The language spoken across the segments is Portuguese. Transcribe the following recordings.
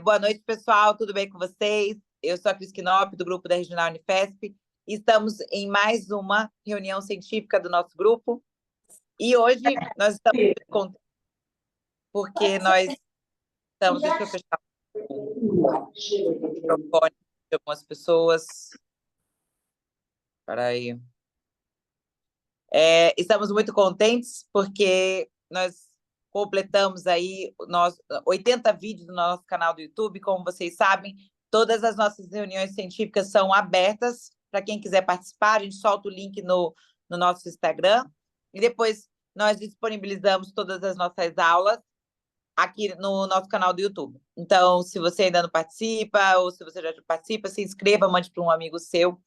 Boa noite, pessoal. Tudo bem com vocês? Eu sou a Cris Knop, do grupo da Regional Unifesp. Estamos em mais uma reunião científica do nosso grupo. E hoje nós estamos muito contentes porque nós estamos... Deixa eu fechar o microfone de algumas pessoas. Espera aí. Estamos muito contentes porque nós completamos aí 80 vídeos no nosso canal do YouTube. Como vocês sabem, todas as nossas reuniões científicas são abertas para quem quiser participar. A gente solta o link no nosso Instagram e depois nós disponibilizamos todas as nossas aulas aqui no nosso canal do YouTube. Então, se você ainda não participa ou se você já participa, se inscreva, mande para um amigo seu,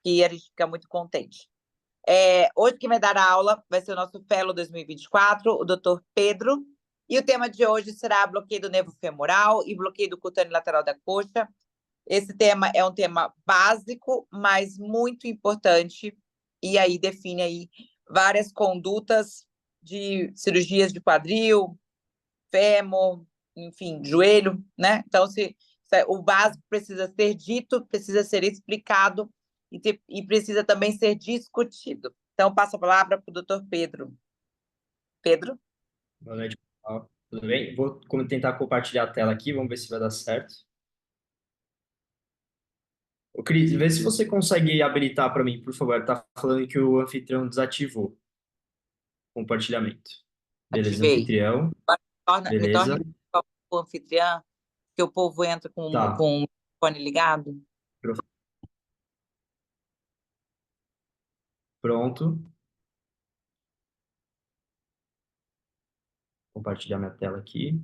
que a gente fica muito contente. Hoje quem vai dar a aula vai ser o nosso Fellow 2024, o Dr. Pedro, e o tema de hoje será bloqueio do nervo femoral e bloqueio do cutâneo lateral da coxa. Esse tema é um tema básico, mas muito importante, e aí define aí várias condutas de cirurgias de quadril, fêmur, enfim, joelho, né? Então, o básico precisa ser dito, precisa ser explicado e precisa também ser discutido. Então, passo a palavra para o doutor Pedro. Pedro? Boa noite, pessoal. Tudo bem? Vou tentar compartilhar a tela aqui, vamos ver se vai dar certo. Ô, Cris, vê se você consegue habilitar para mim, por favor. Tá falando que o anfitrião desativou o compartilhamento. Beleza, Ativei. anfitrião. Me Beleza. torne o anfitrião, que o povo entra Tá. com o fone ligado. Pronto. Compartilhar minha tela aqui.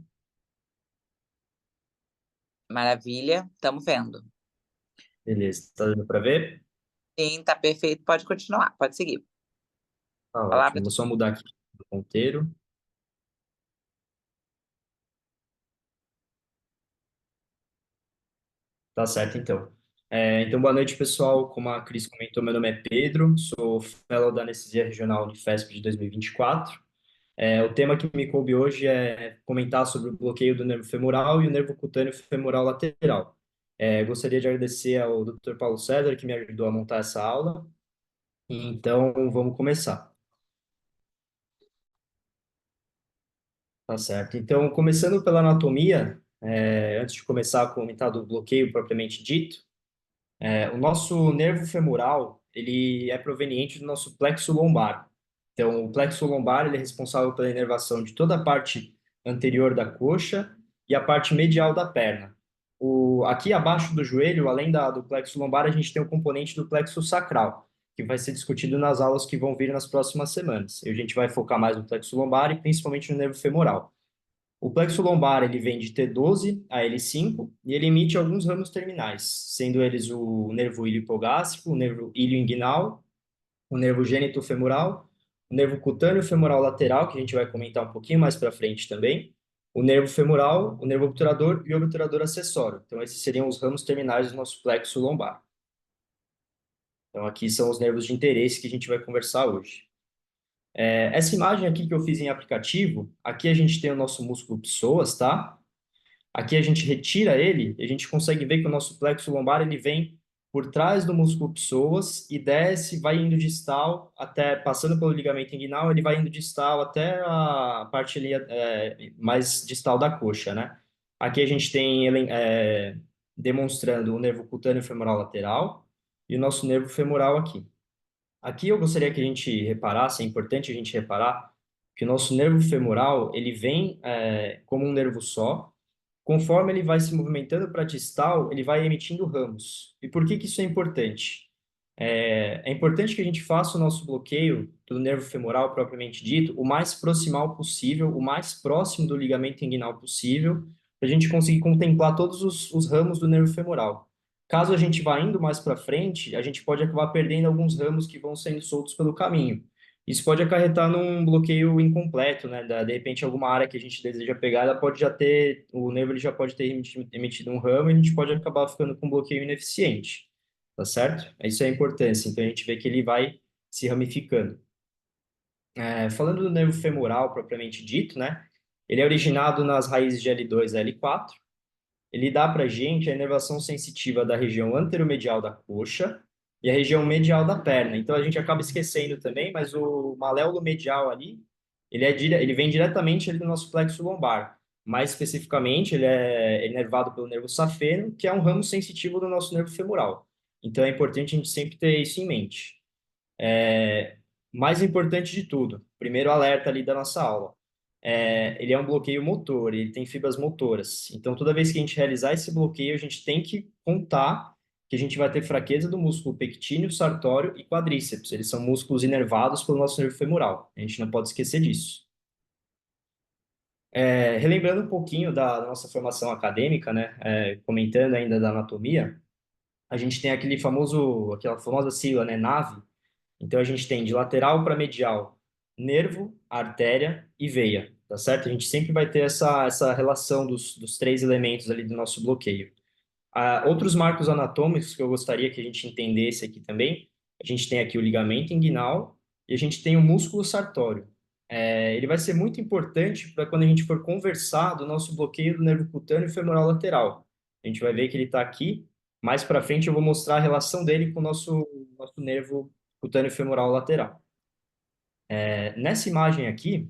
Maravilha, estamos vendo. Beleza, tá dando para ver? Sim, está perfeito, pode continuar, pode seguir. Tá Palavra ótimo. Vou só mudar aqui o ponteiro. Tá certo, então. Então, boa noite, pessoal. Como a Cris comentou, meu nome é Pedro, sou fellow da Anestesia Regional Unifesp de 2024. O tema que me coube hoje é comentar sobre o bloqueio do nervo femoral e o nervo cutâneo femoral lateral. Gostaria de agradecer ao Dr. Paulo César, que me ajudou a montar essa aula. Então, vamos começar. Tá certo. Então, começando pela anatomia, antes de começar a comentar do bloqueio propriamente dito, o nosso nervo femoral, ele é proveniente do nosso plexo lombar. Então, o plexo lombar, ele é responsável pela inervação de toda a parte anterior da coxa e a parte medial da perna. Aqui abaixo do joelho, além do plexo lombar, a gente tem o componente do plexo sacral, que vai ser discutido nas aulas que vão vir nas próximas semanas. E a gente vai focar mais no plexo lombar e principalmente no nervo femoral. O plexo lombar ele vem de T12 a L5 e ele emite alguns ramos terminais, sendo eles o nervo ilho hipogástrico, o nervo ilho inguinal, o nervo gênito femoral, o nervo cutâneo femoral lateral, que a gente vai comentar um pouquinho mais para frente também, o nervo femoral, o nervo obturador e o obturador acessório. Então, esses seriam os ramos terminais do nosso plexo lombar. Então, aqui são os nervos de interesse que a gente vai conversar hoje. Essa imagem aqui que eu fiz em aplicativo, aqui a gente tem o nosso músculo psoas, tá? Aqui a gente retira ele e a gente consegue ver que o nosso plexo lombar ele vem por trás do músculo psoas e desce, vai indo distal até, passando pelo ligamento inguinal, ele vai indo distal até a parte ali mais distal da coxa, né? Aqui a gente tem demonstrando o nervo cutâneo femoral lateral e o nosso nervo femoral aqui. Aqui eu gostaria que a gente reparasse, é importante a gente reparar que o nosso nervo femoral ele vem como um nervo só. Conforme ele vai se movimentando para distal, ele vai emitindo ramos. E por que que isso é importante? É importante que a gente faça o nosso bloqueio do nervo femoral propriamente dito o mais proximal possível, o mais próximo do ligamento inguinal possível, para a gente conseguir contemplar todos os ramos do nervo femoral. Caso a gente vá indo mais para frente, a gente pode acabar perdendo alguns ramos que vão sendo soltos pelo caminho. Isso pode acarretar num bloqueio incompleto, né? De repente, alguma área que a gente deseja pegar, ela pode já ter, o nervo ele já pode ter emitido um ramo e a gente pode acabar ficando com um bloqueio ineficiente, tá certo? Isso é a importância. Então, a gente vê que ele vai se ramificando. Falando do nervo femoral propriamente dito, né? Ele é originado nas raízes de L2 a L4. ele dá para a gente a inervação sensitiva da região anteromedial da coxa e a região medial da perna. Então a gente acaba esquecendo também, mas o maléolo medial ali, ele vem diretamente ali do nosso plexo lombar. Mais especificamente, ele é inervado pelo nervo safeno, que é um ramo sensitivo do nosso nervo femoral. Então é importante a gente sempre ter isso em mente. Mais importante de tudo, primeiro alerta ali da nossa aula. Ele é um bloqueio motor, ele tem fibras motoras. Então, toda vez que a gente realizar esse bloqueio, a gente tem que contar que a gente vai ter fraqueza do músculo pectíneo, sartório e quadríceps. Eles são músculos inervados pelo nosso nervo femoral. A gente não pode esquecer disso. Relembrando um pouquinho da nossa formação acadêmica, né? Comentando ainda da anatomia, a gente tem aquela famosa sigla, né? NAVE. Então, a gente tem de lateral para medial, nervo, artéria e veia, tá certo? A gente sempre vai ter essa relação dos três elementos ali do nosso bloqueio. Outros marcos anatômicos que eu gostaria que a gente entendesse aqui também, a gente tem aqui o ligamento inguinal e a gente tem o músculo sartório. Ele vai ser muito importante para quando a gente for conversar do nosso bloqueio do nervo cutâneo femoral lateral. A gente vai ver que ele está aqui. Mais para frente eu vou mostrar a relação dele com o nosso nervo cutâneo femoral lateral. Nessa imagem aqui,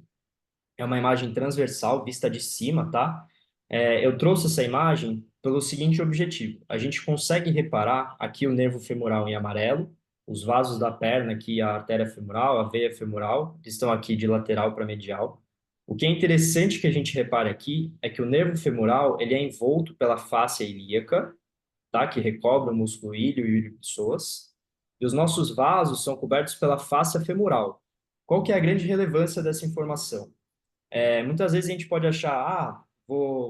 é uma imagem transversal, vista de cima, tá? Eu trouxe essa imagem pelo seguinte objetivo. A gente consegue reparar aqui o nervo femoral em amarelo, os vasos da perna aqui, a artéria femoral, a veia femoral, que estão aqui de lateral para medial. O que é interessante que a gente repare aqui é que o nervo femoral, ele é envolto pela fáscia ilíaca, tá? Que recobre o músculo ilho e o ilho psoas. E os nossos vasos são cobertos pela fáscia femoral. Qual que é a grande relevância dessa informação? Muitas vezes a gente pode achar,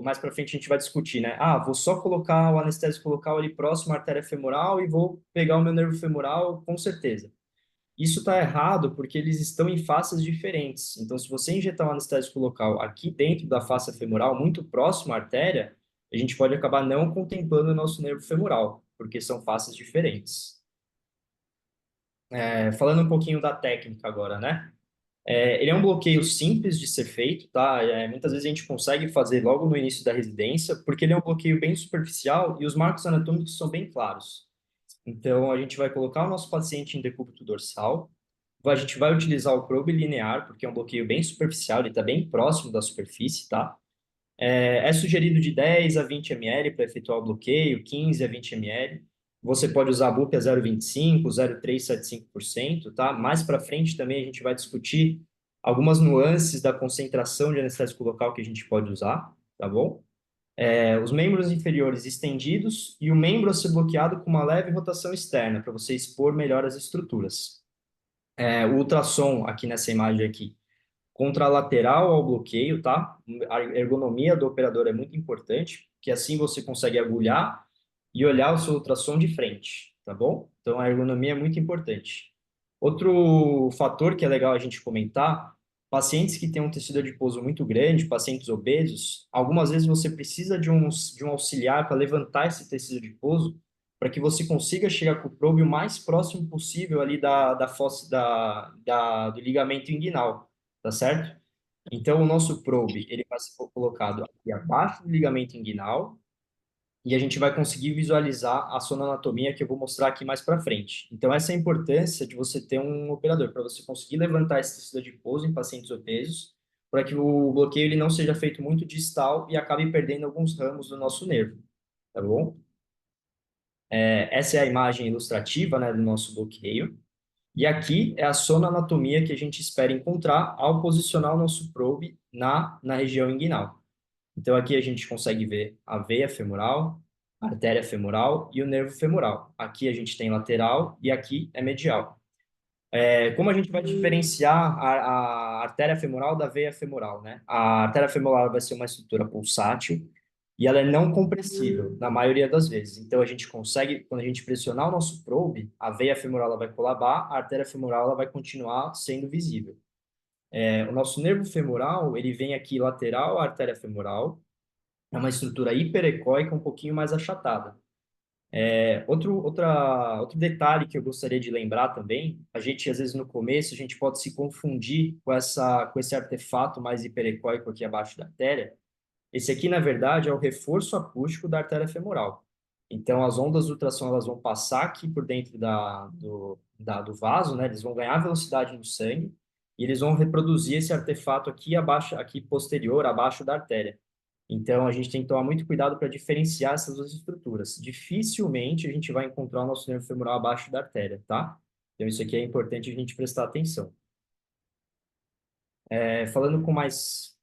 mais para frente a gente vai discutir, né? Vou só colocar o anestésico local ali próximo à artéria femoral e vou pegar o meu nervo femoral, com certeza. Isso está errado porque eles estão em faces diferentes. Então, se você injetar um anestésico local aqui dentro da face femoral, muito próximo à artéria, a gente pode acabar não contemplando o nosso nervo femoral, porque são faces diferentes. Falando um pouquinho da técnica agora, né? Ele é um bloqueio simples de ser feito, tá? Muitas vezes a gente consegue fazer logo no início da residência, porque ele é um bloqueio bem superficial e os marcos anatômicos são bem claros. Então, a gente vai colocar o nosso paciente em decúbito dorsal, a gente vai utilizar o probe linear, porque é um bloqueio bem superficial, ele está bem próximo da superfície, tá? É sugerido de 10 a 20 ml para efetuar o bloqueio, 15 a 20 ml. Você pode usar a BUP a 0,25, 0,375%, tá? Mais para frente também a gente vai discutir algumas nuances da concentração de anestésico local que a gente pode usar, tá bom? Os membros inferiores estendidos e o membro a ser bloqueado com uma leve rotação externa, para você expor melhor as estruturas. O ultrassom, aqui nessa imagem aqui, contralateral ao bloqueio, tá? A ergonomia do operador é muito importante, que assim você consegue agulhar e olhar o seu ultrassom de frente, tá bom? Então, a ergonomia é muito importante. Outro fator que é legal a gente comentar, pacientes que têm um tecido adiposo muito grande, pacientes obesos, algumas vezes você precisa de um auxiliar para levantar esse tecido adiposo, para que você consiga chegar com o probe o mais próximo possível ali da fossa, do ligamento inguinal, tá certo? Então, o nosso probe, ele vai ser colocado aqui abaixo do ligamento inguinal, e a gente vai conseguir visualizar a sonoanatomia que eu vou mostrar aqui mais para frente. Então, essa é a importância de você ter um operador, para você conseguir levantar esse tecido adiposo em pacientes obesos, para que o bloqueio ele não seja feito muito distal e acabe perdendo alguns ramos do nosso nervo, tá bom? Essa é a imagem ilustrativa, né, do nosso bloqueio. E aqui é a sonoanatomia que a gente espera encontrar ao posicionar o nosso probe na região inguinal. Então, aqui a gente consegue ver a veia femoral, a artéria femoral e o nervo femoral. Aqui a gente tem lateral e aqui é medial. Como a gente vai diferenciar a artéria femoral da veia femoral, né? A artéria femoral vai ser uma estrutura pulsátil e ela é não compressível, na maioria das vezes. Então, a gente consegue, quando a gente pressionar o nosso probe, a veia femoral ela vai colabar, a artéria femoral ela vai continuar sendo visível. O nosso nervo femoral, ele vem aqui lateral à artéria femoral, é uma estrutura hiperecóica um pouquinho mais achatada. Outro detalhe que eu gostaria de lembrar também, a gente, às vezes, no começo, a gente pode se confundir com esse artefato mais hiperecóico aqui abaixo da artéria, Esse aqui, na verdade, é o reforço acústico da artéria femoral. Então, as ondas de ultrassom elas vão passar aqui por dentro do vaso, né? Eles vão ganhar velocidade no sangue e eles vão reproduzir esse artefato aqui abaixo, aqui posterior, abaixo da artéria. Então, a gente tem que tomar muito cuidado para diferenciar essas duas estruturas. Dificilmente a gente vai encontrar o nosso nervo femoral abaixo da artéria, tá? Então, isso aqui é importante a gente prestar atenção. Falando com mais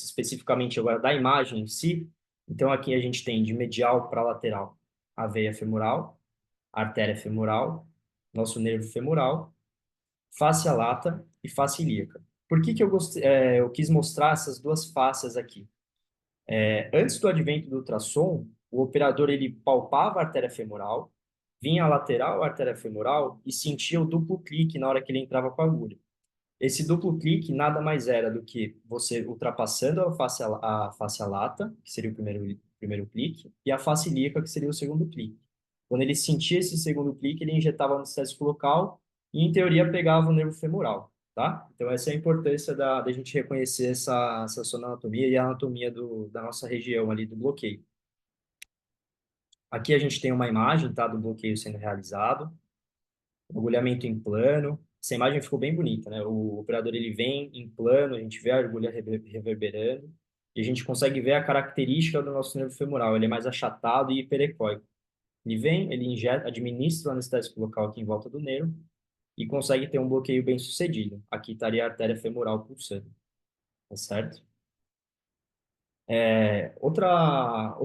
especificamente agora da imagem em si, então aqui a gente tem de medial para lateral a veia femoral, a artéria femoral, nosso nervo femoral, face lata e face ilíaca. Por que que eu quis mostrar essas duas faces aqui? Antes do advento do ultrassom, o operador ele palpava a artéria femoral, vinha a lateral a artéria femoral e sentia o duplo clique na hora que ele entrava com a agulha. Esse duplo clique nada mais era do que você ultrapassando a face lata, que seria o primeiro clique, e a face ilíaca, que seria o segundo clique. Quando ele sentia esse segundo clique, ele injetava no anestésico local e, em teoria, pegava o nervo femoral, tá? Então, essa é a importância da gente reconhecer essa sonoanatomia e a anatomia da nossa região ali do bloqueio. Aqui a gente tem uma imagem, tá, do bloqueio sendo realizado. Agulhamento em plano. Essa imagem ficou bem bonita, né? O operador ele vem em plano, a gente vê a agulha reverberando e a gente consegue ver a característica do nosso nervo femoral. Ele é mais achatado e hiperecóico. Ele vem, ele injeta, administra o anestésico local aqui em volta do nervo e consegue ter um bloqueio bem sucedido. Aqui estaria a artéria femoral pulsando, tá certo? Outra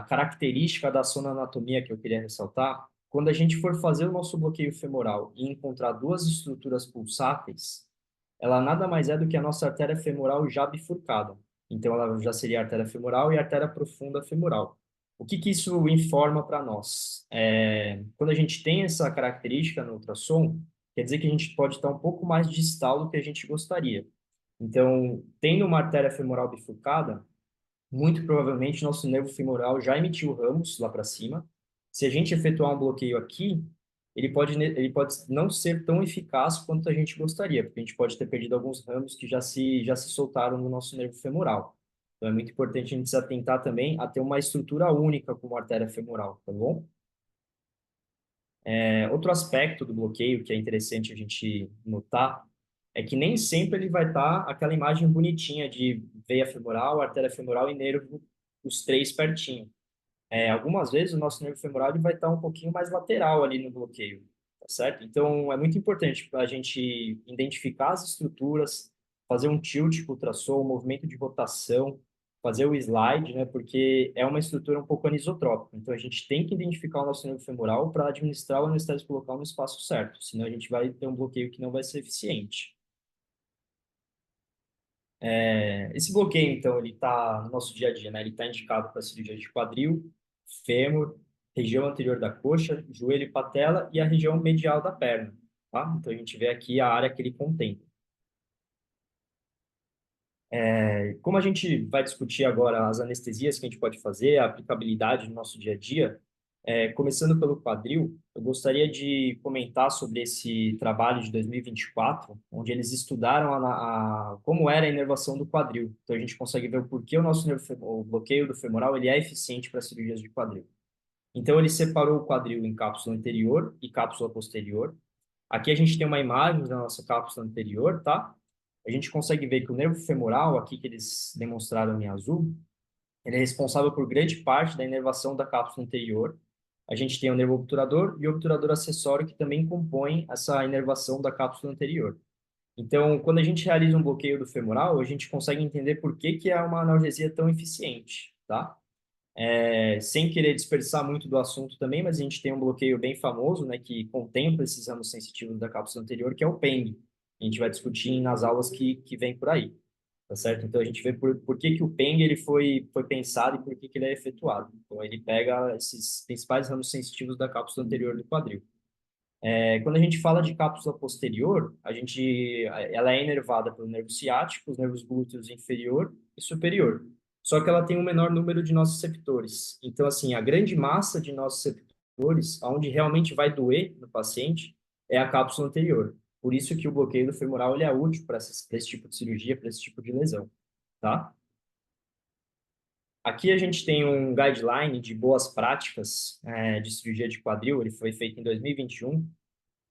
característica da sonoanatomia que eu queria ressaltar, quando a gente for fazer o nosso bloqueio femoral e encontrar duas estruturas pulsáteis, ela nada mais é do que a nossa artéria femoral já bifurcada. Então, ela já seria a artéria femoral e a artéria profunda femoral. O que que isso informa para nós? Quando a gente tem essa característica no ultrassom, quer dizer que a gente pode estar um pouco mais distal do que a gente gostaria. Então, tendo uma artéria femoral bifurcada, muito provavelmente nosso nervo femoral já emitiu ramos lá para cima. Se a gente efetuar um bloqueio aqui, ele pode não ser tão eficaz quanto a gente gostaria, porque a gente pode ter perdido alguns ramos que já se soltaram no nosso nervo femoral. Então, é muito importante a gente se atentar também a ter uma estrutura única como artéria femoral, tá bom? Outro aspecto do bloqueio que é interessante a gente notar é que nem sempre ele vai estar aquela imagem bonitinha de veia femoral, artéria femoral e nervo, os três pertinho. Algumas vezes o nosso nervo femoral ele vai estar um pouquinho mais lateral ali no bloqueio, tá certo? Então é muito importante para a gente identificar as estruturas, fazer um tilt com o ultrassom, um movimento de rotação, fazer o slide, né? Porque é uma estrutura um pouco anisotrópica. Então a gente tem que identificar o nosso nervo femoral para administrar o anestésico local no espaço certo, senão a gente vai ter um bloqueio que não vai ser eficiente. Esse bloqueio, então, ele está no nosso dia a dia, né? Ele está indicado para cirurgia de quadril, fêmur, região anterior da coxa, joelho e patela e a região medial da perna, tá? Então, a gente vê aqui a área que ele contém. Como a gente vai discutir agora as anestesias que a gente pode fazer, a aplicabilidade no nosso dia a dia, começando pelo quadril, eu gostaria de comentar sobre esse trabalho de 2024, onde eles estudaram como era a inervação do quadril. Então, a gente consegue ver o porquê o bloqueio do femoral ele é eficiente para cirurgias de quadril. Então, ele separou o quadril em cápsula anterior e cápsula posterior. Aqui a gente tem uma imagem da nossa cápsula anterior, tá? A gente consegue ver que o nervo femoral, aqui que eles demonstraram em azul, ele é responsável por grande parte da inervação da cápsula anterior. A gente tem o nervo obturador e o obturador acessório que também compõem essa inervação da cápsula anterior. Então, quando a gente realiza um bloqueio do femoral, a gente consegue entender por que que é uma analgesia tão eficiente, tá? Sem querer dispersar muito do assunto também, mas a gente tem um bloqueio bem famoso, né, que contempla esses ramos sensitivos da cápsula anterior, que é o PENG. A gente vai discutir nas aulas que vem por aí, tá certo? Então a gente vê por que que o PENG ele foi pensado e por que que ele é efetuado. Então ele pega esses principais ramos sensitivos da cápsula anterior do quadril. Quando a gente fala de cápsula posterior, ela é inervada pelo nervo ciático, os nervos glúteos inferior e superior. Só que ela tem um menor número de nociceptores. Então, assim, a grande massa de nociceptores, onde realmente vai doer no paciente, é a cápsula anterior. Por isso que o bloqueio do femoral ele é útil para esse tipo de cirurgia, para esse tipo de lesão, tá? Aqui a gente tem um guideline de boas práticas de cirurgia de quadril, ele foi feito em 2021.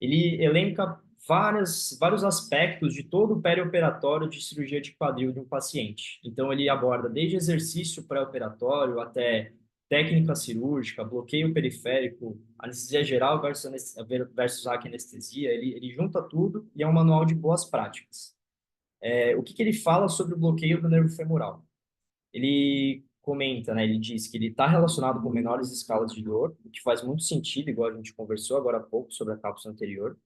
Ele elenca vários aspectos de todo o perioperatório de cirurgia de quadril de um paciente. Então, ele aborda desde exercício pré-operatório até técnica cirúrgica, bloqueio periférico, anestesia geral versus anestesia. Ele junta tudo e é um manual de boas práticas. O que ele fala sobre o bloqueio do nervo femoral? Ele comenta, né? Ele diz que ele está relacionado com menores escalas de dor, o que faz muito sentido, igual a gente conversou agora há pouco sobre a cápsula anterior.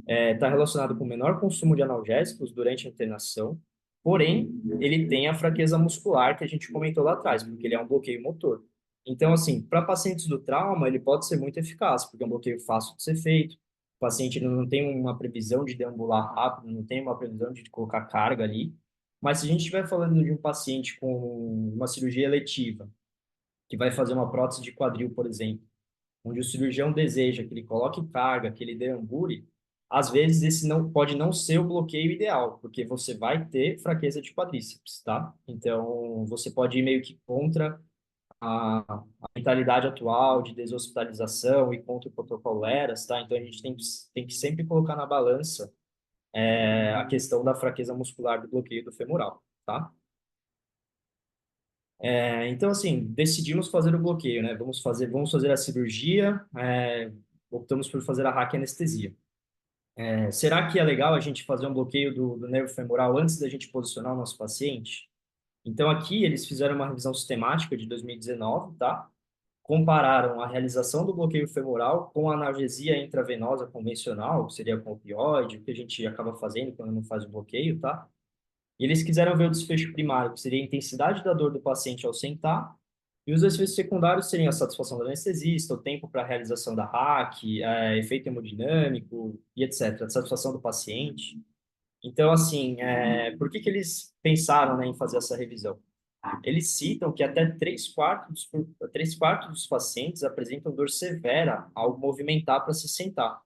Está relacionado com menor consumo de analgésicos durante a internação, porém, ele tem a fraqueza muscular que a gente comentou lá atrás, porque ele é um bloqueio motor. Então, assim, para pacientes do trauma, ele pode ser muito eficaz, porque é um bloqueio fácil de ser feito, o paciente não tem uma previsão de deambular rápido, não tem uma previsão de colocar carga ali, mas se a gente estiver falando de um paciente com uma cirurgia eletiva, que vai fazer uma prótese de quadril, por exemplo, onde o cirurgião deseja que ele coloque carga, que ele deambule, às vezes esse não pode não ser o bloqueio ideal, porque você vai ter fraqueza de quadríceps, tá? Então, você pode ir meio que contra a mentalidade atual de deshospitalização e contra o protocolo ERAS, tá? Então, a gente tem que sempre colocar na balança a questão da fraqueza muscular do bloqueio do femoral, tá? Então, assim, decidimos fazer o bloqueio, né? Vamos fazer a cirurgia, optamos por fazer a raquianestesia. Será que é legal a gente fazer um bloqueio do nervo femoral antes da gente posicionar o nosso paciente? Então, aqui eles fizeram uma revisão sistemática de 2019, tá? Compararam a realização do bloqueio femoral com a analgesia intravenosa convencional, que seria com opioide, o que a gente acaba fazendo quando não faz o bloqueio, tá? E eles quiseram ver o desfecho primário, que seria a intensidade da dor do paciente ao sentar, e os desfechos secundários seriam a satisfação do anestesista, o tempo para a realização da RAC, efeito hemodinâmico e etc., a satisfação do paciente. Então, assim, por que eles pensaram, né, em fazer essa revisão? Eles citam que até 3/4 dos pacientes apresentam dor severa ao movimentar para se sentar.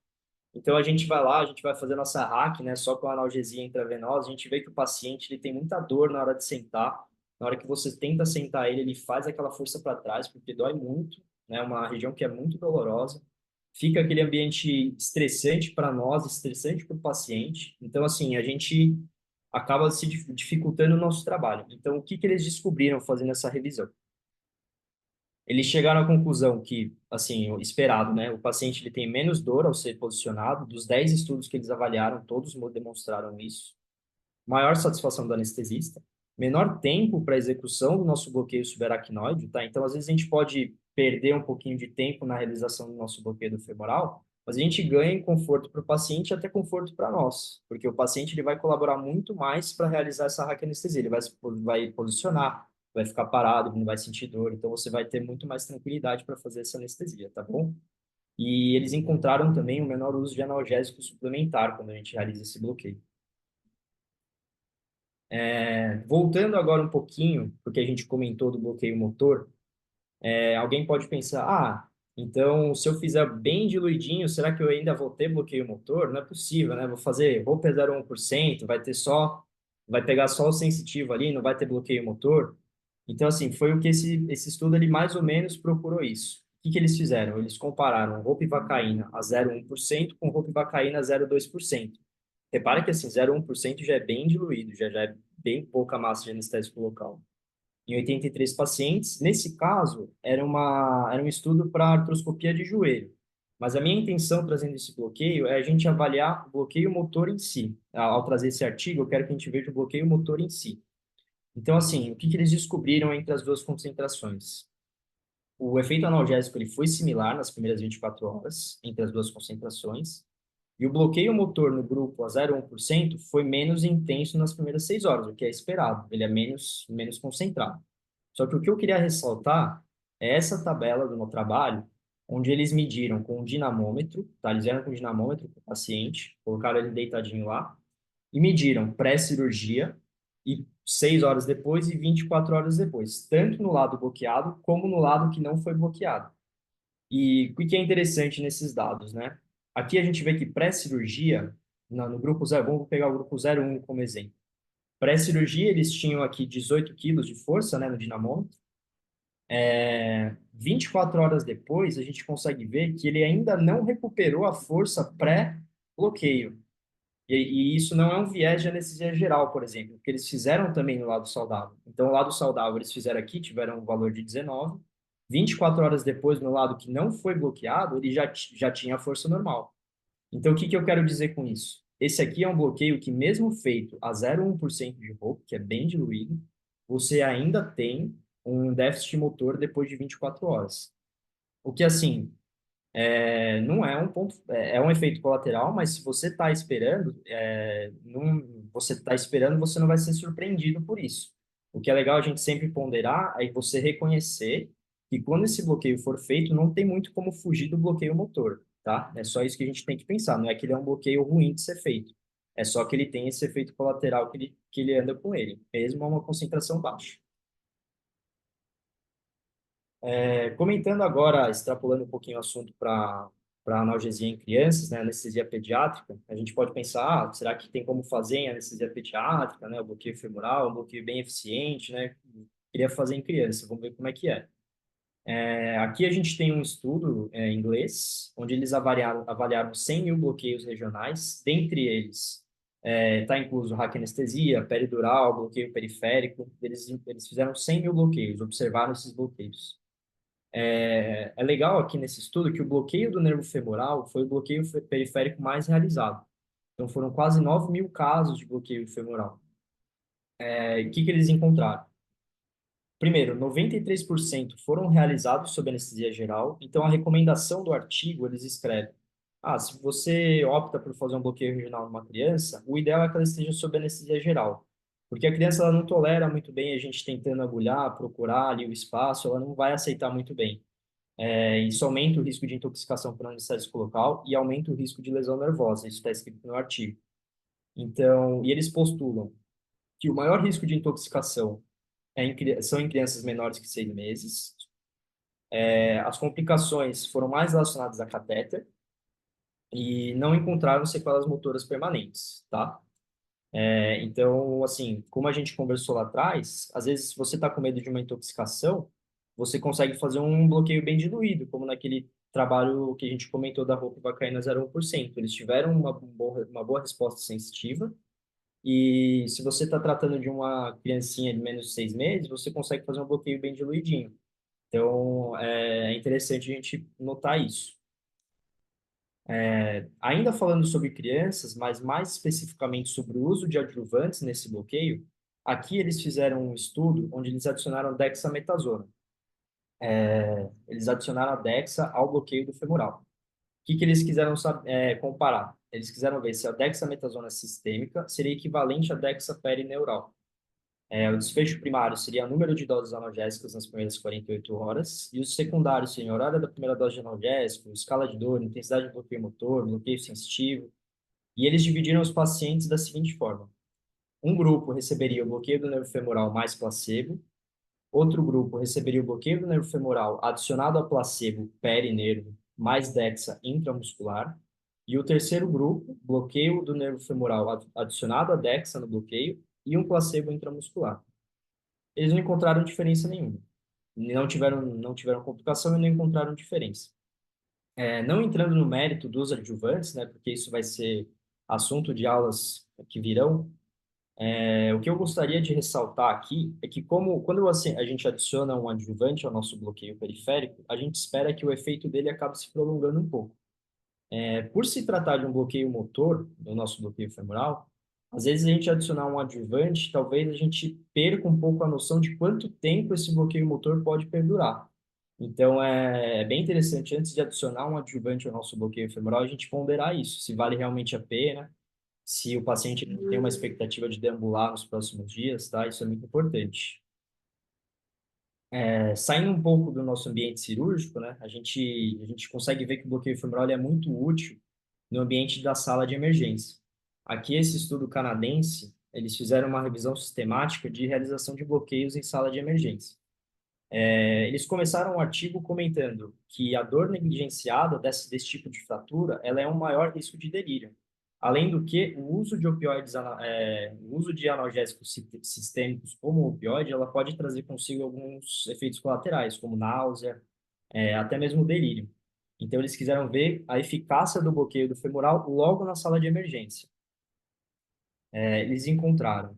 Então, a gente vai lá, a gente vai fazer nossa hack, né, só com analgesia intravenosa, a gente vê que o paciente ele tem muita dor na hora de sentar, na hora que você tenta sentar ele, ele faz aquela força para trás, porque dói muito, né, uma região que é muito dolorosa. Fica aquele ambiente estressante para nós, estressante para o paciente. Então, assim, a gente acaba se dificultando o nosso trabalho. Então, o que que eles descobriram fazendo essa revisão? Eles chegaram à conclusão que, assim, o esperado, né? O paciente ele tem menos dor ao ser posicionado. Dos 10 estudos que eles avaliaram, todos demonstraram isso. Maior satisfação do anestesista. Menor tempo para execução do nosso bloqueio subaracnoide, tá? Então, às vezes, a gente pode perder um pouquinho de tempo na realização do nosso bloqueio do femoral, mas a gente ganha em conforto para o paciente e até conforto para nós, porque o paciente ele vai colaborar muito mais para realizar essa raquianestesia. Ele vai posicionar, vai ficar parado, não vai sentir dor, então você vai ter muito mais tranquilidade para fazer essa anestesia, tá bom? E eles encontraram também o menor uso de analgésico suplementar quando a gente realiza esse bloqueio. Voltando agora um pouquinho, porque a gente comentou do bloqueio motor, alguém pode pensar, então se eu fizer bem diluidinho, será que eu ainda vou ter bloqueio motor? Não é possível, né? Vou pesar 1%, vai pegar só o sensitivo ali, não vai ter bloqueio motor. Então, assim, foi o que esse estudo ele mais ou menos procurou isso. O que que eles fizeram? Eles compararam ropivacaína a 0,1% com ropivacaína a 0,2%. Repara que, assim, 0,1% já é bem diluído, já é bem pouca massa de anestésico local. Em 83 pacientes, nesse caso, era um estudo para artroscopia de joelho. Mas a minha intenção trazendo esse bloqueio é a gente avaliar o bloqueio motor em si. Ao trazer esse artigo, eu quero que a gente veja o bloqueio motor em si. Então, assim, o que que eles descobriram entre as duas concentrações? O efeito analgésico ele foi similar nas primeiras 24 horas, entre as duas concentrações, e o bloqueio motor no grupo a 0,1% foi menos intenso nas primeiras 6 horas, o que é esperado, ele é menos concentrado. Só que o que eu queria ressaltar é essa tabela do meu trabalho, onde eles mediram com um dinamômetro, tá? Eles vieram com um dinamômetro para o paciente, colocaram ele deitadinho lá, e mediram pré-cirurgia e 6 horas depois e 24 horas depois, tanto no lado bloqueado como no lado que não foi bloqueado. E o que é interessante nesses dados, né? Aqui a gente vê que pré-cirurgia, no grupo 0, vamos pegar o grupo 0,1 como exemplo. Pré-cirurgia, eles tinham aqui 18 quilos de força, né, no dinamômetro, 24 horas depois, a gente consegue ver que ele ainda não recuperou a força pré-bloqueio. E isso não é um viés de anestesia geral, por exemplo, porque eles fizeram também no lado saudável. Então, o lado saudável eles fizeram aqui, tiveram um valor de 19. 24 horas depois, no lado que não foi bloqueado, ele já tinha a força normal. Então, o que que eu quero dizer com isso? Esse aqui é um bloqueio que, mesmo feito a 0,1% de roupa, que é bem diluído, você ainda tem um déficit motor depois de 24 horas. O que, assim, não é um ponto, é um efeito colateral, mas se você está esperando, você não vai ser surpreendido por isso. O que é legal a gente sempre ponderar é você reconhecer que quando esse bloqueio for feito, não tem muito como fugir do bloqueio motor, tá? É só isso que a gente tem que pensar, não é que ele é um bloqueio ruim de ser feito, é só que ele tem esse efeito colateral que ele anda com ele, mesmo a uma concentração baixa. Comentando agora, extrapolando um pouquinho o assunto para analgesia em crianças, né, anestesia pediátrica, a gente pode pensar, será que tem como fazer em anestesia pediátrica, né, o bloqueio femoral, um bloqueio bem eficiente, né, queria fazer em criança, vamos ver como é que é. Aqui a gente tem um estudo em inglês, onde eles avaliaram 100 mil bloqueios regionais, dentre eles está incluso raquianestesia, peridural, bloqueio periférico, eles fizeram 100 mil bloqueios, observaram esses bloqueios. É legal aqui nesse estudo que o bloqueio do nervo femoral foi o bloqueio periférico mais realizado. Então, foram quase 9 mil casos de bloqueio femoral. O que que eles encontraram? Primeiro, 93% foram realizados sob anestesia geral. Então, a recomendação do artigo, eles escrevem: se você opta por fazer um bloqueio regional numa criança, o ideal é que ela esteja sob anestesia geral. Porque a criança ela não tolera muito bem a gente tentando agulhar, procurar ali o espaço, ela não vai aceitar muito bem. Isso aumenta o risco de intoxicação por anestésico local e aumenta o risco de lesão nervosa. Isso está escrito no artigo. Então, e eles postulam que o maior risco de intoxicação são em crianças menores que 6 meses. As complicações foram mais relacionadas a catéter e não encontraram sequelas motoras permanentes, tá? Então, assim, como a gente conversou lá atrás, às vezes se você está com medo de uma intoxicação, você consegue fazer um bloqueio bem diluído, como naquele trabalho que a gente comentou da ropivacaína 0,1%. Eles tiveram uma boa resposta sensitiva, e se você está tratando de uma criancinha de menos de 6 meses, você consegue fazer um bloqueio bem diluidinho. Então, é interessante a gente notar isso. Ainda falando sobre crianças, mas mais especificamente sobre o uso de adjuvantes nesse bloqueio, aqui eles fizeram um estudo onde eles adicionaram dexametasona. Eles adicionaram a dexa ao bloqueio do femoral. O que que eles quiseram comparar? Eles quiseram ver se a dexametasona sistêmica seria equivalente à dexa perineural. O desfecho primário seria o número de doses analgésicas nas primeiras 48 horas, e os secundários seriam horário da primeira dose de analgésico, escala de dor, intensidade de bloqueio motor, bloqueio sensitivo, e eles dividiram os pacientes da seguinte forma: um grupo receberia o bloqueio do nervo femoral mais placebo, outro grupo receberia o bloqueio do nervo femoral adicionado ao placebo perinervo mais dexa intramuscular, e o terceiro grupo, bloqueio do nervo femoral adicionado a dexa no bloqueio e um placebo intramuscular. Eles não encontraram diferença nenhuma. Não tiveram complicação e não encontraram diferença. Não entrando no mérito dos adjuvantes, né, porque isso vai ser assunto de aulas que virão, o que eu gostaria de ressaltar aqui é que quando a gente adiciona um adjuvante ao nosso bloqueio periférico, a gente espera que o efeito dele acabe se prolongando um pouco. Por se tratar de um bloqueio motor, do nosso bloqueio femoral, às vezes a gente adicionar um adjuvante, talvez a gente perca um pouco a noção de quanto tempo esse bloqueio motor pode perdurar. Então, é bem interessante, antes de adicionar um adjuvante ao nosso bloqueio femoral, a gente ponderar isso, se vale realmente a pena, se o paciente não tem uma expectativa de deambular nos próximos dias, tá? Isso é muito importante. Saindo um pouco do nosso ambiente cirúrgico, né, a gente consegue ver que o bloqueio femoral ele é muito útil no ambiente da sala de emergência. Aqui, esse estudo canadense, eles fizeram uma revisão sistemática de realização de bloqueios em sala de emergência. Eles começaram o artigo comentando que a dor negligenciada desse tipo de fratura, ela é um maior risco de delírio. Além do que, o uso de opioides, o uso de analgésicos sistêmicos como o opioide, ela pode trazer consigo alguns efeitos colaterais, como náusea, até mesmo delírio. Então, eles quiseram ver a eficácia do bloqueio do femoral logo na sala de emergência. Eles encontraram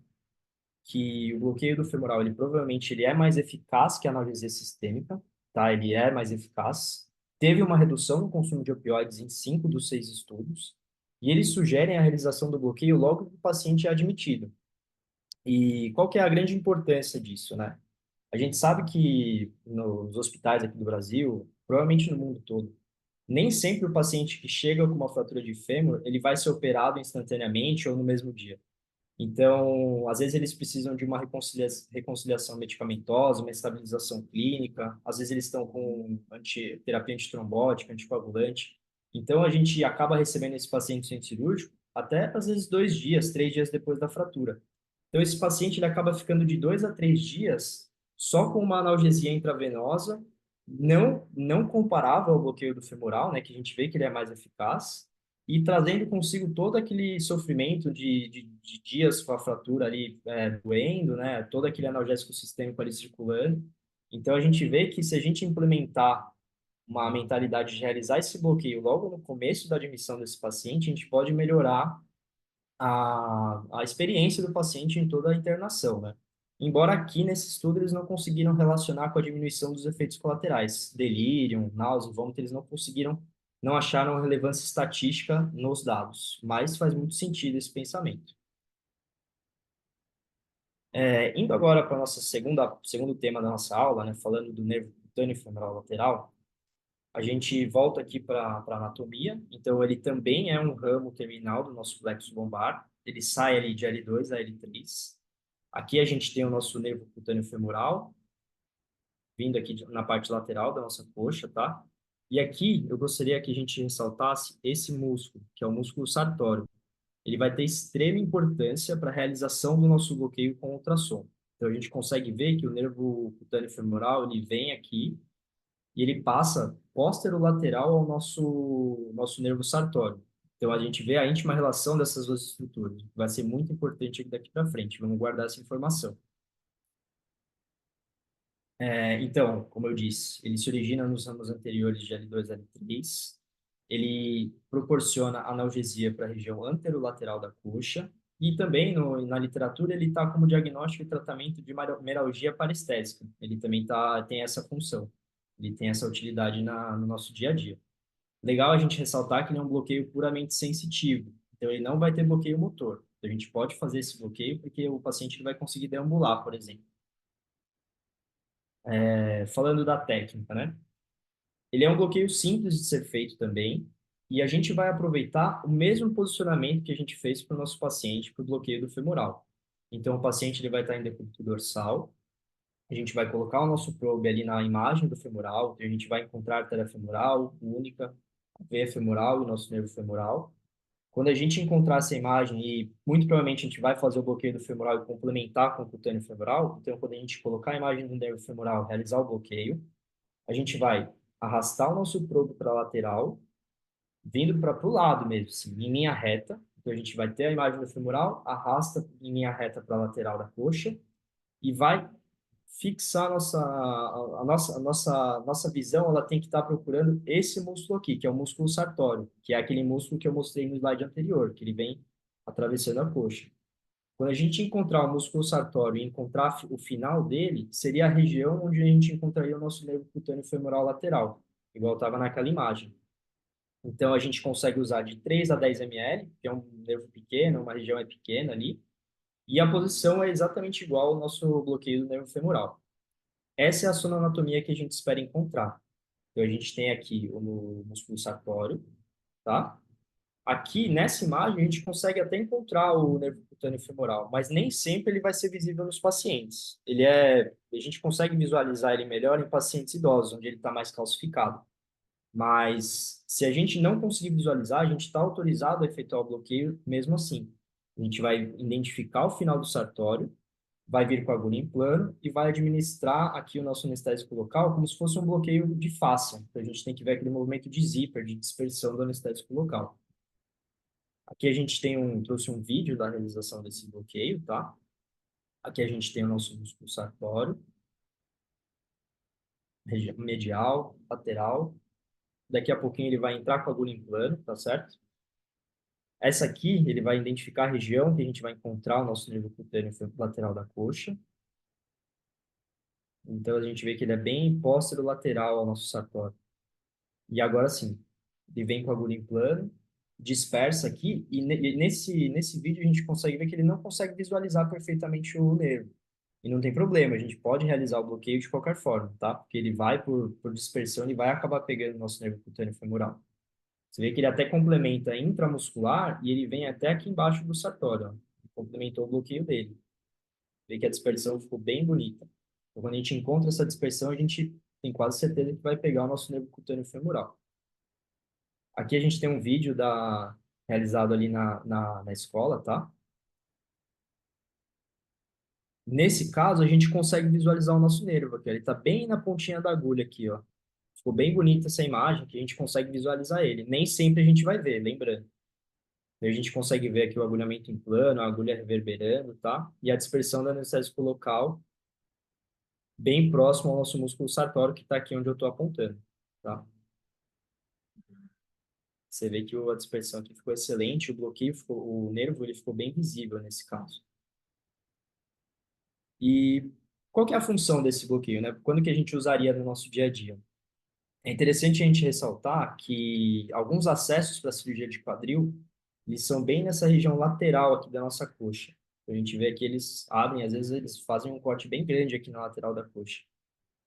que o bloqueio do femoral, ele provavelmente ele é mais eficaz que a analgesia sistêmica, tá? Ele é mais eficaz. Teve uma redução no consumo de opioides em 5 dos 6 estudos, e eles sugerem a realização do bloqueio logo que o paciente é admitido. E qual que é a grande importância disso, né? A gente sabe que nos hospitais aqui do Brasil, provavelmente no mundo todo, nem sempre o paciente que chega com uma fratura de fêmur, ele vai ser operado instantaneamente ou no mesmo dia. Então, às vezes eles precisam de uma reconciliação medicamentosa, uma estabilização clínica, às vezes eles estão com terapia antitrombótica, anticoagulante. Então, a gente acaba recebendo esse paciente sem cirúrgico até, às vezes, 2 dias, 3 dias depois da fratura. Então, esse paciente ele acaba ficando de 2 a 3 dias só com uma analgesia intravenosa, não comparável ao bloqueio do femoral, né, que a gente vê que ele é mais eficaz, e trazendo consigo todo aquele sofrimento de dias com a fratura ali doendo, né, todo aquele analgésico sistêmico ali circulando. Então, a gente vê que se a gente implementar uma mentalidade de realizar esse bloqueio logo no começo da admissão desse paciente, a gente pode melhorar a experiência do paciente em toda a internação, né? Embora aqui nesse estudo eles não conseguiram relacionar com a diminuição dos efeitos colaterais, delírio, náusea, vômito, eles não conseguiram, não acharam relevância estatística nos dados, mas faz muito sentido esse pensamento. Indo agora para nossa segundo tema da nossa aula, né, falando do nervo cutâneo femoral lateral, a gente volta aqui para a anatomia. Então, ele também é um ramo terminal do nosso plexo lombar. Ele sai ali de L2 a L3. Aqui a gente tem o nosso nervo cutâneo femoral, vindo aqui na parte lateral da nossa coxa, tá? E aqui eu gostaria que a gente ressaltasse esse músculo, que é o músculo sartório. Ele vai ter extrema importância para a realização do nosso bloqueio com ultrassom. Então, a gente consegue ver que o nervo cutâneo femoral, ele vem aqui e ele passa posterolateral ao nosso nervo sartório. Então, a gente vê a íntima relação dessas duas estruturas. Vai ser muito importante daqui para frente. Vamos guardar essa informação. Então, como eu disse, ele se origina nos ramos anteriores de L2 e L3. Ele proporciona analgesia para a região anterolateral da coxa. E também, na literatura, ele está como diagnóstico e tratamento de meralgia parestésica. Ele também tem essa função. Ele tem essa utilidade no nosso dia a dia. Legal a gente ressaltar que ele é um bloqueio puramente sensitivo. Então, ele não vai ter bloqueio motor. Então, a gente pode fazer esse bloqueio porque o paciente vai conseguir deambular, por exemplo. Falando da técnica, né? Ele é um bloqueio simples de ser feito também, e a gente vai aproveitar o mesmo posicionamento que a gente fez para o nosso paciente para o bloqueio do femoral. Então, o paciente ele vai estar em decúbito dorsal, a gente vai colocar o nosso probe ali na imagem do femoral, então a gente vai encontrar a artéria femoral única, a veia femoral e o nosso nervo femoral. Quando a gente encontrar essa imagem, e muito provavelmente a gente vai fazer o bloqueio do femoral e complementar com o cutâneo femoral, então quando a gente colocar a imagem do nervo femoral, realizar o bloqueio, a gente vai arrastar o nosso probe para a lateral, vindo para o lado mesmo, assim, em linha reta. Então, a gente vai ter a imagem do femoral, arrasta em linha reta para a lateral da coxa e vai fixar a nossa visão, ela tem que estar procurando esse músculo aqui, que é o músculo sartório, que é aquele músculo que eu mostrei no slide anterior, que ele vem atravessando a coxa. Quando a gente encontrar o músculo sartório e encontrar o final dele, seria a região onde a gente encontraria o nosso nervo cutâneo femoral lateral, igual estava naquela imagem. Então, a gente consegue usar de 3 a 10 ml, que é um nervo pequeno, uma região é pequena ali, e a posição é exatamente igual ao nosso bloqueio do nervo femoral. Essa é a sonoanatomia que a gente espera encontrar. Então, a gente tem aqui o músculo sartório, tá? Aqui, nessa imagem, a gente consegue até encontrar o nervo cutâneo femoral, mas nem sempre ele vai ser visível nos pacientes. A gente consegue visualizar ele melhor em pacientes idosos, onde ele está mais calcificado. Mas se a gente não conseguir visualizar, a gente está autorizado a efetuar o bloqueio mesmo assim. A gente vai identificar o final do sartório, vai vir com a agulha em plano e vai administrar aqui o nosso anestésico local como se fosse um bloqueio de fáscia. Então, a gente tem que ver aquele movimento de zíper, de dispersão do anestésico local. Aqui a gente trouxe um vídeo da realização desse bloqueio, tá? Aqui a gente tem o nosso músculo sartório, região medial, lateral. Daqui a pouquinho ele vai entrar com a agulha em plano, tá certo? Essa aqui, ele vai identificar a região que a gente vai encontrar o nosso nervo cutâneo lateral da coxa. Então, a gente vê que ele é bem lateral ao nosso sartório. E agora sim, ele vem com a agulha em plano, dispersa aqui, e nesse vídeo a gente consegue ver que ele não consegue visualizar perfeitamente o nervo. E não tem problema, a gente pode realizar o bloqueio de qualquer forma, tá? Porque ele vai, por dispersão, ele vai acabar pegando o nosso nervo cutâneo femoral. Você vê que ele até complementa intramuscular e ele vem até aqui embaixo do sartório, ó. Complementou o bloqueio dele. Vê que a dispersão ficou bem bonita. Então, quando a gente encontra essa dispersão, a gente tem quase certeza que vai pegar o nosso nervo cutâneo femoral. Aqui a gente tem um vídeo realizado ali na escola, tá? Nesse caso, a gente consegue visualizar o nosso nervo aqui. Ele está bem na pontinha da agulha aqui, ó. Ficou bem bonita essa imagem, que a gente consegue visualizar ele. Nem sempre a gente vai ver, lembrando. A gente consegue ver aqui o agulhamento em plano, a agulha reverberando, tá? E a dispersão do anestésico local bem próximo ao nosso músculo sartório, que está aqui onde eu estou apontando, tá? Você vê que a dispersão aqui ficou excelente, o nervo ele ficou bem visível nesse caso. E qual que é a função desse bloqueio, né? Quando que a gente usaria no nosso dia a dia? É interessante a gente ressaltar que alguns acessos para a cirurgia de quadril, eles são bem nessa região lateral aqui da nossa coxa. A gente vê que eles abrem, às vezes eles fazem um corte bem grande aqui na lateral da coxa.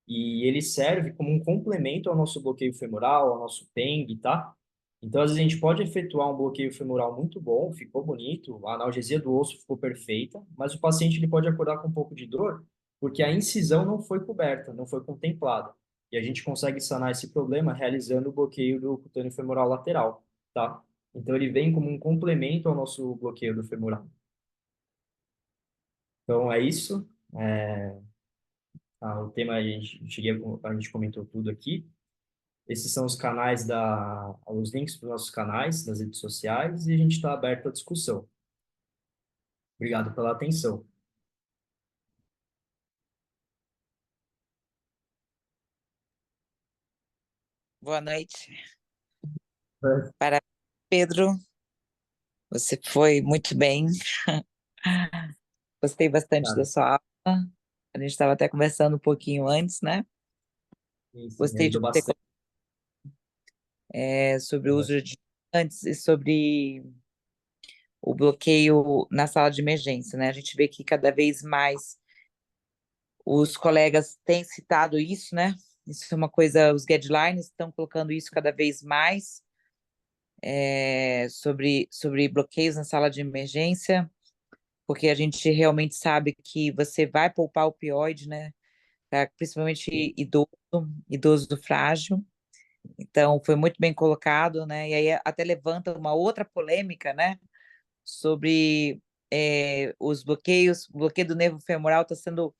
E ele serve como um complemento ao nosso bloqueio femoral, ao nosso PENG, tá? Então, às vezes a gente pode efetuar um bloqueio femoral muito bom, ficou bonito, a analgesia do osso ficou perfeita, mas o paciente ele pode acordar com um pouco de dor, porque a incisão não foi coberta, não foi contemplada. E a gente consegue sanar esse problema realizando o bloqueio do cutâneo femoral lateral, tá? Então, ele vem como um complemento ao nosso bloqueio do femoral. Então, é isso. O tema a gente comentou tudo aqui. Esses são os canais os links para os nossos canais das redes sociais e a gente está aberto à discussão. Obrigado pela atenção. Boa noite. É. Para Pedro, você foi muito bem. Gostei bastante da Cara, sua aula. A gente estava até conversando um pouquinho antes, né? sim, Gostei de ajudou você bastante. sobre o uso de antes e sobre o bloqueio na sala de emergência, né? A gente vê que cada vez mais os colegas têm citado isso, né? Isso é uma coisa, os guidelines estão colocando isso cada vez mais sobre bloqueios na sala de emergência, porque a gente realmente sabe que você vai poupar opioide, né? Principalmente idoso frágil. Então, foi muito bem colocado, né? E aí até levanta uma outra polêmica, né? Sobre os bloqueios. O bloqueio do nervo femoral está sendo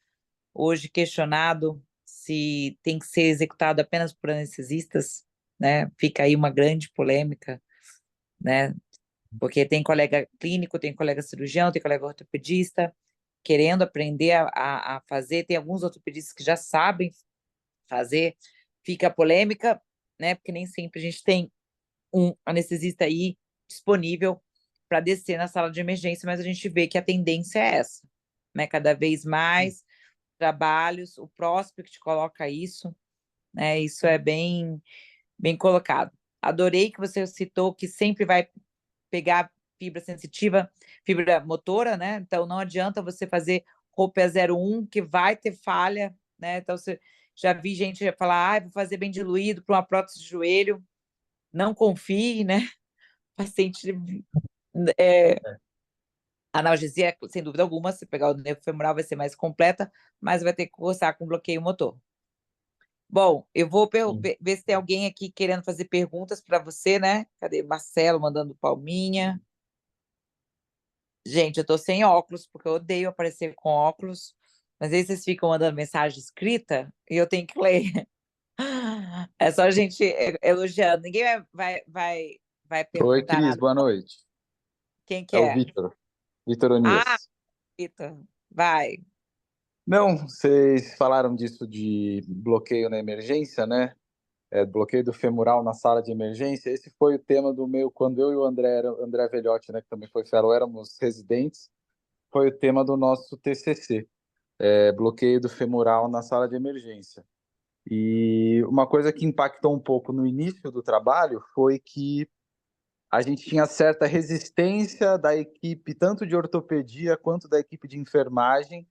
hoje questionado se tem que ser executado apenas por anestesistas, né? Fica aí uma grande polêmica, né? Porque tem colega clínico, tem colega cirurgião, tem colega ortopedista querendo aprender a fazer, tem alguns ortopedistas que já sabem fazer, fica a polêmica, né? Porque nem sempre a gente tem um anestesista aí disponível para descer na sala de emergência, mas a gente vê que a tendência é essa, né? Cada vez mais trabalhos, o Prospect coloca isso, né? Isso é bem colocado. Adorei que você citou que sempre vai pegar fibra sensitiva, fibra motora, né? Então não adianta você fazer roupa 01 que vai ter falha, né? Então você já vi gente falar, vou fazer bem diluído para uma prótese de joelho. Não confie, né? Paciente analgesia, sem dúvida alguma, se pegar o nervo femoral vai ser mais completa, mas vai ter que cursar com bloqueio motor. Bom, eu vou ver se tem alguém aqui querendo fazer perguntas para você, né? Cadê? Marcelo mandando palminha. Gente, eu tô sem óculos, porque eu odeio aparecer com óculos, mas aí vocês ficam mandando mensagem escrita e eu tenho que ler. É só a gente elogiando. Ninguém vai Oi, perguntar Cris, nada. boa noite. Quem que É o é? Vitor, Vitor Ah, Onias. Vitor, vai. Não, vocês falaram disso de bloqueio na emergência, né? Bloqueio do femoral na sala de emergência. Esse foi o tema do meu, quando eu e o André Velhote, né, que também foi fellow, éramos residentes, foi o tema do nosso TCC, bloqueio do femoral na sala de emergência. E uma coisa que impactou um pouco no início do trabalho foi que a gente tinha certa resistência da equipe, tanto de ortopedia quanto da equipe de enfermagem,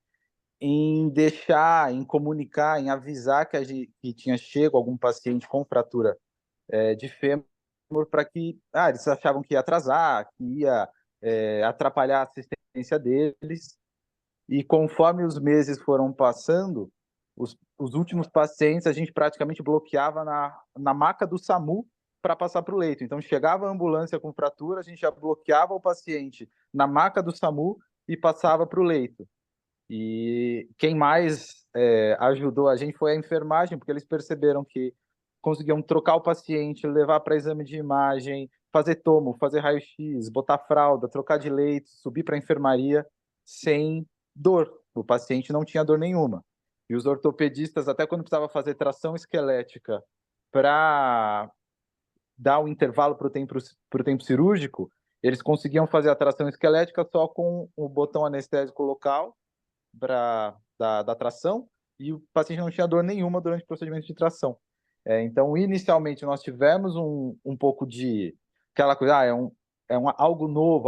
em deixar, em comunicar, em avisar que tinha chego algum paciente com fratura de fêmur, para que eles achavam que ia atrasar, que ia atrapalhar a assistência deles. E conforme os meses foram passando, os últimos pacientes a gente praticamente bloqueava na maca do SAMU para passar para o leito. Então chegava a ambulância com fratura, a gente já bloqueava o paciente na maca do SAMU e passava para o leito. E quem mais ajudou a gente foi a enfermagem, porque eles perceberam que conseguiam trocar o paciente, levar para exame de imagem, fazer tomo, fazer raio-x, botar fralda, trocar de leito, subir para a enfermaria sem dor. O paciente não tinha dor nenhuma. E os ortopedistas, até quando precisava fazer tração esquelética para dar o intervalo para o tempo cirúrgico, eles conseguiam fazer a tração esquelética só com o botão anestésico local da tração, e o paciente não tinha dor nenhuma durante o procedimento de tração. Então, inicialmente, nós tivemos um pouco de aquela coisa, algo novo,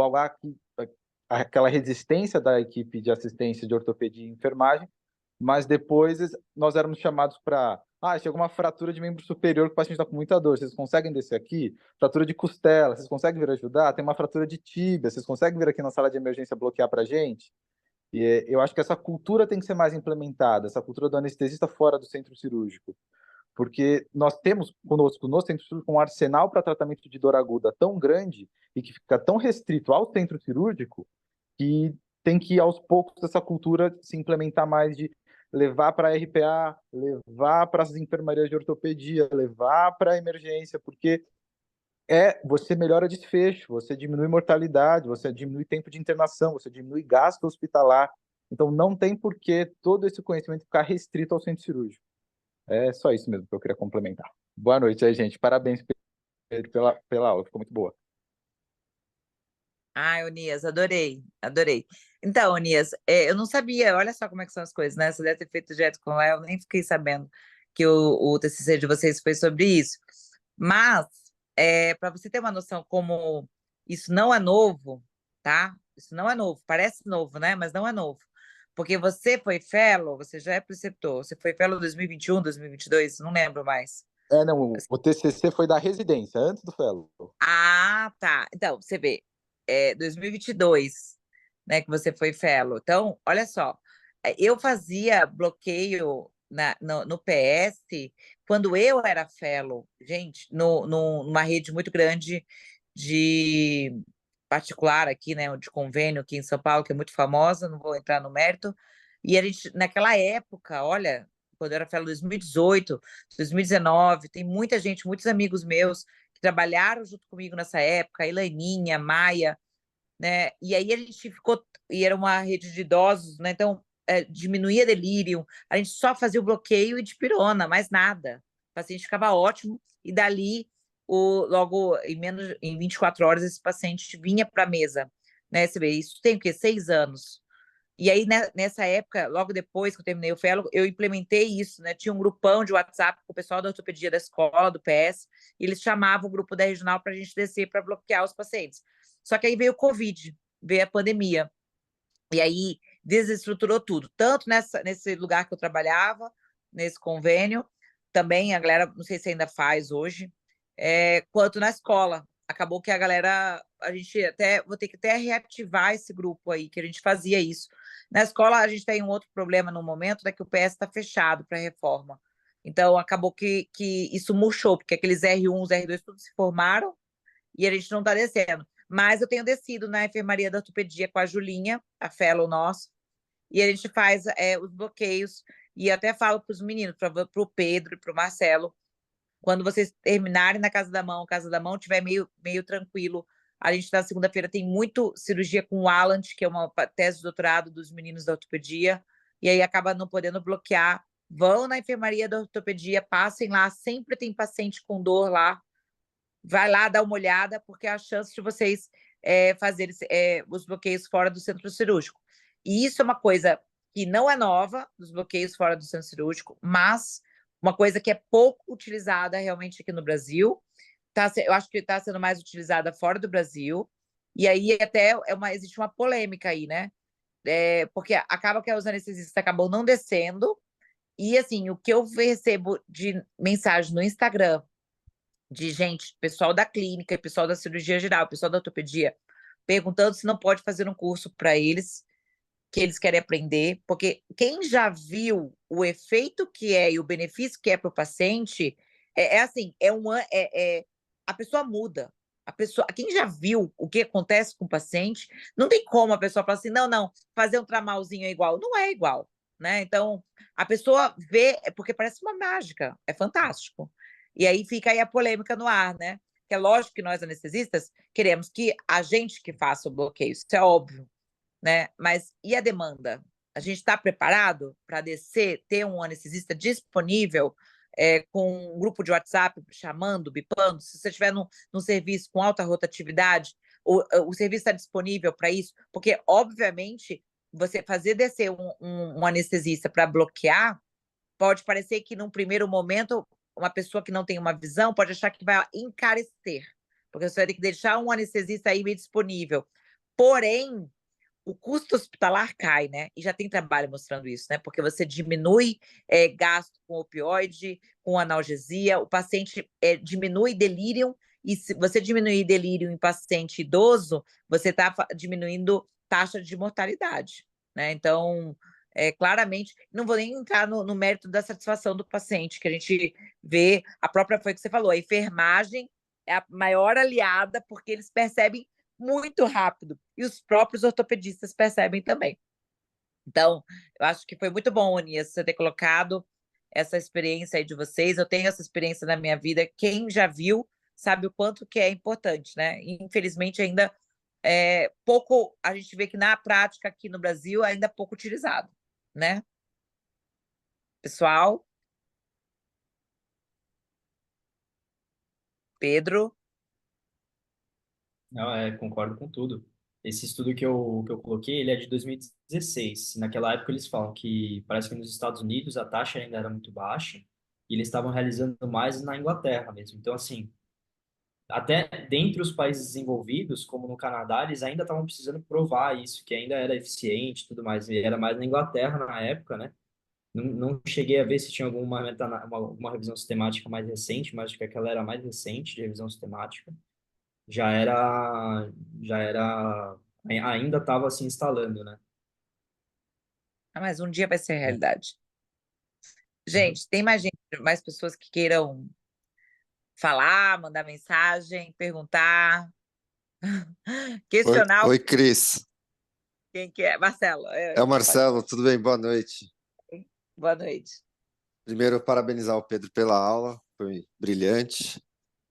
aquela resistência da equipe de assistência de ortopedia e enfermagem, mas depois nós éramos chamados para chegou uma fratura de membro superior que o paciente está com muita dor, vocês conseguem descer aqui? Fratura de costela, vocês conseguem vir ajudar? Tem uma fratura de tíbia, vocês conseguem vir aqui na sala de emergência bloquear para a gente? E eu acho que essa cultura tem que ser mais implementada, essa cultura do anestesista fora do centro cirúrgico, porque nós temos conosco no centro cirúrgico um arsenal para tratamento de dor aguda tão grande e que fica tão restrito ao centro cirúrgico que tem que, aos poucos, essa cultura se implementar mais de levar para a RPA, levar para as enfermarias de ortopedia, levar para a emergência, porque você melhora desfecho, você diminui mortalidade, você diminui tempo de internação, você diminui gasto hospitalar. Então, não tem por que todo esse conhecimento ficar restrito ao centro cirúrgico. É só isso mesmo que eu queria complementar. Boa noite aí, gente. Parabéns pela aula, ficou muito boa. Ai, Onias, adorei, adorei. Então, Onias, eu não sabia, olha só como é que são as coisas, né? Você deve ter feito direto com ela, eu nem fiquei sabendo que o TCC de vocês foi sobre isso. Mas, para você ter uma noção como isso não é novo, tá? Isso não é novo, parece novo, né? Mas não é novo. Porque você foi fellow, você já é preceptor, você foi fellow 2021, 2022, não lembro mais. Não, o TCC foi da residência, antes do fellow. Ah, tá. Então, você vê, 2022, né, que você foi fellow. Então, olha só, eu fazia bloqueio no PS quando eu era fellow, gente, numa rede muito grande de particular aqui, né, de convênio aqui em São Paulo, que é muito famosa, não vou entrar no mérito. E a gente, naquela época, olha, quando eu era fellow 2018, 2019, tem muita gente, muitos amigos meus que trabalharam junto comigo nessa época, a Elaninha, Maia, né? E aí a gente ficou, e era uma rede de idosos, né? Então diminuía delírio, a gente só fazia o bloqueio e dipirona, mais nada. O paciente ficava ótimo, e dali, logo em 24 horas, esse paciente vinha para a mesa, né? Você vê, isso tem o quê? 6 anos. E aí, nessa época, logo depois que eu terminei o fellow, eu implementei isso, né? Tinha um grupão de WhatsApp com o pessoal da ortopedia da escola, do PS, e eles chamavam o grupo da regional para a gente descer para bloquear os pacientes. Só que aí veio o Covid, veio a pandemia. E aí desestruturou tudo, tanto nesse lugar que eu trabalhava, nesse convênio, também a galera, não sei se ainda faz hoje, quanto na escola. Acabou que a galera, a gente vou ter que até reativar esse grupo aí, que a gente fazia isso. Na escola, a gente tem um outro problema no momento, né, que o PS está fechado para reforma. Então, acabou que isso murchou, porque aqueles R1, R2, todos se formaram, e a gente não está descendo. Mas eu tenho descido na enfermaria da ortopedia com a Julinha, a fellow nossa, e a gente faz os bloqueios, e até falo para os meninos, para o Pedro e para o Marcelo, quando vocês terminarem na Casa da Mão estiver meio tranquilo A gente, na segunda-feira, tem muito cirurgia com o Allant, que é uma tese de doutorado dos meninos da ortopedia, e aí acaba não podendo bloquear. Vão na enfermaria da ortopedia, passem lá, sempre tem paciente com dor lá. Vai lá dar uma olhada, porque é a chance de vocês fazerem os bloqueios fora do centro cirúrgico. E isso é uma coisa que não é nova, dos bloqueios fora do centro cirúrgico, mas uma coisa que é pouco utilizada realmente aqui no Brasil. Eu acho que está sendo mais utilizada fora do Brasil, e aí até existe uma polêmica aí, né? Porque acaba que os anestesistas acabam não descendo, e assim, o que eu recebo de mensagem no Instagram de gente, pessoal da clínica, pessoal da cirurgia geral, pessoal da ortopedia, perguntando se não pode fazer um curso para eles, que eles querem aprender, porque quem já viu o efeito que é e o benefício que é para o paciente, assim, a pessoa muda. Quem já viu o que acontece com o paciente, não tem como a pessoa falar assim, não, fazer um tramalzinho é igual. Não é igual, né? Então, a pessoa vê, porque parece uma mágica, é fantástico. E aí fica aí a polêmica no ar, né? Que é lógico que nós, anestesistas, queremos que a gente que faça o bloqueio, isso é óbvio, né? Mas e a demanda? A gente está preparado para descer, ter um anestesista disponível com um grupo de WhatsApp chamando, bipando? Se você estiver num serviço com alta rotatividade, o serviço está disponível para isso? Porque, obviamente, você fazer descer um anestesista para bloquear pode parecer que, num primeiro momento, uma pessoa que não tem uma visão pode achar que vai encarecer, porque você vai ter que deixar um anestesista aí meio disponível. Porém, o custo hospitalar cai, né? E já tem trabalho mostrando isso, né? Porque você diminui gasto com opioide, com analgesia, o paciente diminui delírio, e se você diminuir delírio em paciente idoso, você está diminuindo taxa de mortalidade, né? Então, claramente, não vou nem entrar no mérito da satisfação do paciente, que a gente vê, a própria, foi o que você falou, a enfermagem é a maior aliada, porque eles percebem muito rápido. E os próprios ortopedistas percebem também. Então, eu acho que foi muito bom, Onias, você ter colocado essa experiência aí de vocês. Eu tenho essa experiência na minha vida. Quem já viu sabe o quanto que é importante, né? Infelizmente, ainda pouco, a gente vê que na prática aqui no Brasil ainda é pouco utilizado, né? Pessoal? Pedro? Não, concordo com tudo. Esse estudo que eu coloquei, ele é de 2016. Naquela época eles falam que parece que nos Estados Unidos a taxa ainda era muito baixa e eles estavam realizando mais na Inglaterra mesmo. Então, assim, até dentre os países desenvolvidos, como no Canadá, eles ainda estavam precisando provar isso, que ainda era eficiente e tudo mais. E era mais na Inglaterra na época, né? Não cheguei a ver se tinha alguma revisão sistemática mais recente, mas acho que aquela era a mais recente de revisão sistemática. Já era, ainda estava se instalando, né? Mas um dia vai ser realidade. Gente, tem mais pessoas que queiram falar, mandar mensagem, perguntar, Oi, questionar oi, Cris. quem que é. Marcelo, É o Marcelo, tudo bem? Boa noite. boa noite. Primeiro, parabenizar o Pedro pela aula, foi brilhante.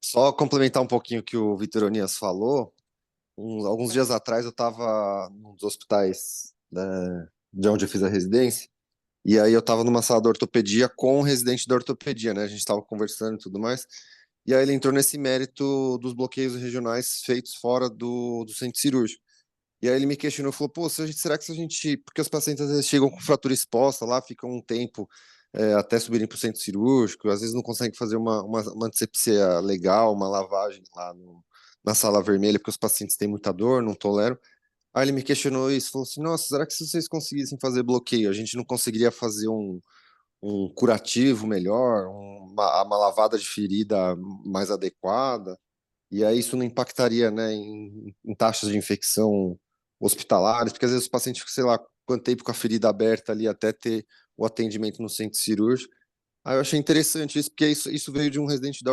Só complementar um pouquinho o que o Vitor Onias falou. Alguns dias atrás eu estava num dos hospitais, né, de onde eu fiz a residência, e aí eu estava numa sala de ortopedia com o residente da ortopedia, né? A gente estava conversando e tudo mais. E aí ele entrou nesse mérito dos bloqueios regionais feitos fora do centro cirúrgico. E aí ele me questionou, falou, pô, será que se a gente... Porque os pacientes às vezes chegam com fratura exposta lá, ficam um tempo até subirem para o centro cirúrgico, às vezes não conseguem fazer uma antisepsia legal, uma lavagem lá na sala vermelha, porque os pacientes têm muita dor, não toleram. Aí ele me questionou isso, falou assim, nossa, será que se vocês conseguissem fazer bloqueio, a gente não conseguiria fazer um curativo melhor, uma lavada de ferida mais adequada? E aí isso não impactaria, né, em taxas de infecção hospitalares, porque às vezes o paciente fica, sei lá, quanto tempo com a ferida aberta ali até ter o atendimento no centro cirúrgico. Aí eu achei interessante isso, porque isso veio de um residente da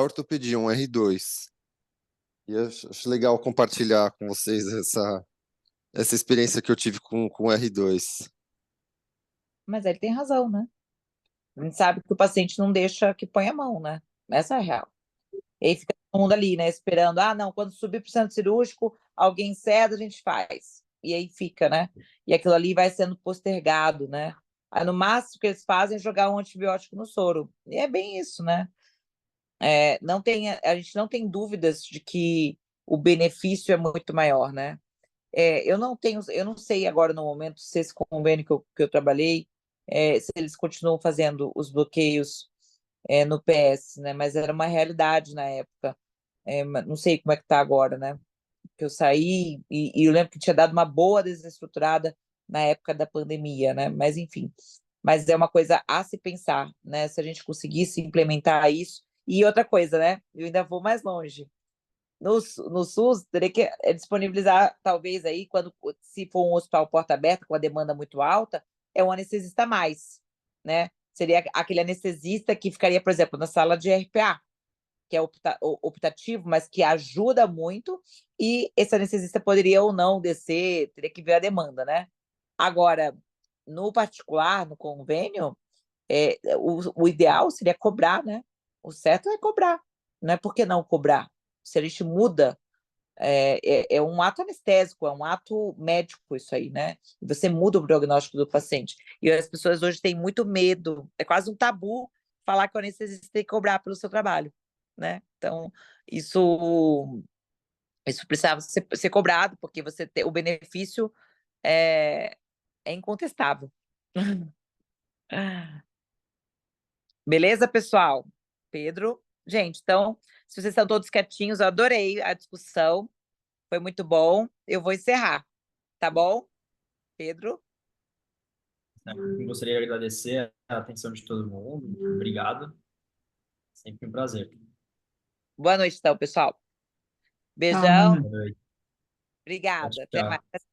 ortopedia, um R2. E eu acho legal compartilhar com vocês essa experiência que eu tive com o R2. Mas ele tem razão, né? A gente sabe que o paciente não deixa que ponha a mão, né? Essa é a real. E aí fica mundo ali, né? Esperando, não, quando subir para o centro cirúrgico, alguém cede, a gente faz. E aí fica, né? E aquilo ali vai sendo postergado, né? Aí, no máximo que eles fazem é jogar um antibiótico no soro. E é bem isso, né? A gente não tem dúvidas de que o benefício é muito maior, né? Eu não sei agora no momento se esse convênio que eu trabalhei, se eles continuam fazendo os bloqueios no PS, né? Mas era uma realidade na época. Não sei como é que está agora, né? Que eu saí e eu lembro que tinha dado uma boa desestruturada na época da pandemia, né? Mas enfim, mas é uma coisa a se pensar, né? Se a gente conseguisse implementar isso. E outra coisa, né? Eu ainda vou mais longe. No SUS, teria que disponibilizar, talvez, aí, se for um hospital porta aberta com a demanda muito alta, um anestesista a mais, né? Seria aquele anestesista que ficaria, por exemplo, na sala de RPA, que é optativo, mas que ajuda muito, e esse anestesista poderia ou não descer, teria que ver a demanda, né? Agora, no particular, no convênio, o ideal seria cobrar, né? O certo é cobrar, não é por que não cobrar? Se a gente muda, é um ato anestésico, é um ato médico isso aí, né? Você muda o prognóstico do paciente. E as pessoas hoje têm muito medo, é quase um tabu falar que o anestesista tem que cobrar pelo seu trabalho, né? Então, isso precisava ser cobrado, porque o benefício é incontestável. Beleza, pessoal? Pedro? Gente, então, se vocês estão todos quietinhos, eu adorei a discussão, foi muito bom. Eu vou encerrar, tá bom? Pedro? Eu gostaria de agradecer a atenção de todo mundo. Obrigado. Sempre um prazer. Boa noite, então, pessoal. Tchau, boa Beijão. noite. Boa noite. Obrigada. Até Tchau. mais.